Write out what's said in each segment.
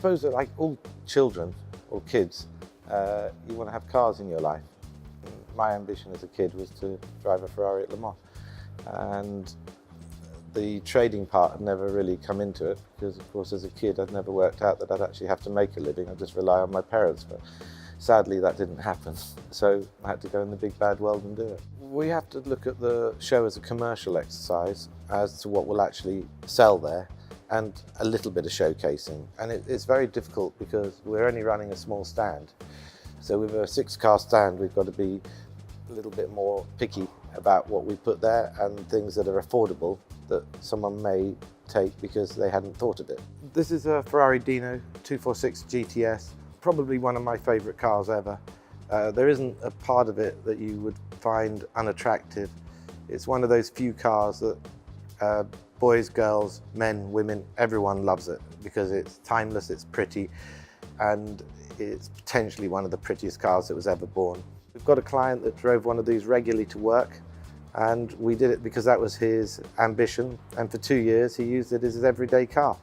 suppose that like all children or kids, you want to have cars in your life. My ambition as a kid was to drive a Ferrari at Le Mans, and the trading part had never really come into it because, of course, as a kid I'd never worked out that I'd actually have to make a living. I'd just rely on my parents, but sadly that didn't happen. So I had to go in the big bad world and do it. We have to look at the show as a commercial exercise as to what will actually sell there, and a little bit of showcasing. And it's very difficult because we're only running a small stand. So with a 6-car stand, we've got to be a little bit more picky about what we put there and things that are affordable that someone may take because they hadn't thought of it. This is a Ferrari Dino 246 GTS, probably one of my favourite cars ever. There isn't a part of it that you would find unattractive. It's one of those few cars that boys, girls, men, women, everyone loves it because it's timeless, it's pretty, and it's potentially one of the prettiest cars that was ever born. We've got a client that drove one of these regularly to work, and we did it because that was his ambition, and for 2 years he used it as his everyday car.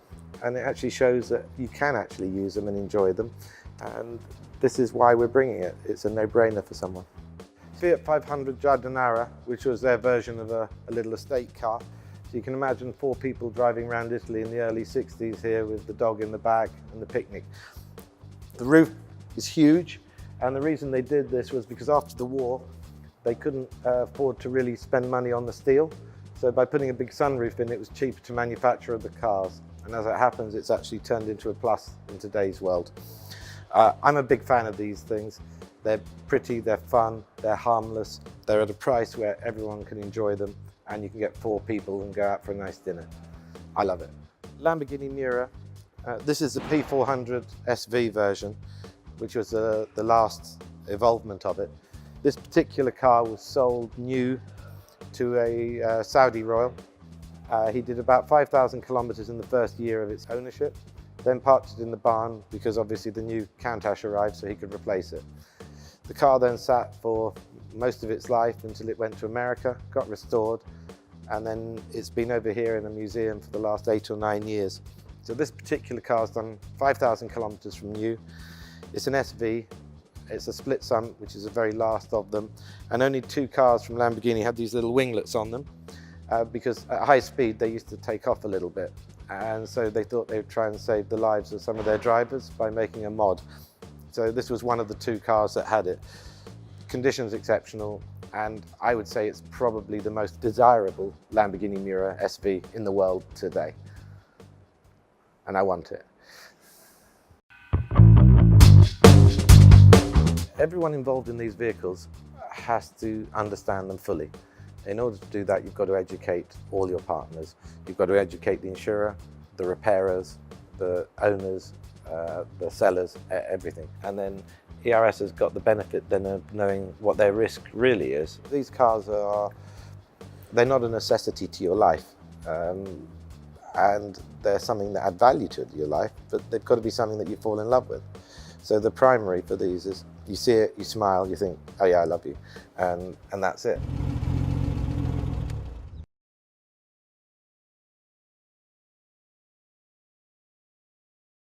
And it actually shows that you can actually use them and enjoy them, and this is why we're bringing it. It's a no-brainer for someone. Fiat 500 Giardinara, which was their version of a little estate car. So you can imagine 4 people driving around Italy in the early 60s here with the dog in the back and the picnic. The roof is huge, and the reason they did this was because after the war they couldn't afford to really spend money on the steel. So by putting a big sunroof in, it was cheaper to manufacture the cars. And as it happens, it's actually turned into a plus in today's world. I'm a big fan of these things. They're pretty, they're fun, they're harmless, they're at a price where everyone can enjoy them, and you can get 4 people and go out for a nice dinner. I love it. Lamborghini Miura. This is the P400 SV version, which was the last evolvement of it. This particular car was sold new to a Saudi royal. He did about 5,000 kilometers in the first year of its ownership, then parked it in the barn because obviously the new Countach arrived so he could replace it. The car then sat for most of its life until it went to America, got restored, and then it's been over here in a museum for the last 8 or 9 years. So this particular car's done 5,000 kilometers from new. It's an SV, it's a split sun, which is the very last of them, and only 2 cars from Lamborghini had these little winglets on them because at high speed they used to take off a little bit, and so they thought they would try and save the lives of some of their drivers by making a mod. So this was one of the 2 cars that had it. Conditions exceptional, and I would say it's probably the most desirable Lamborghini Miura SV in the world today. And I want it. Everyone involved in these vehicles has to understand them fully. In order to do that, you've got to educate all your partners. You've got to educate the insurer, the repairers, the owners, the sellers, everything. And then ERS has got the benefit then of knowing what their risk really is. These cars they're not a necessity to your life. And they're something that add value to your life, but they've got to be something that you fall in love with. So the primary for these is you see it, you smile, you think, oh yeah, I love you, and that's it.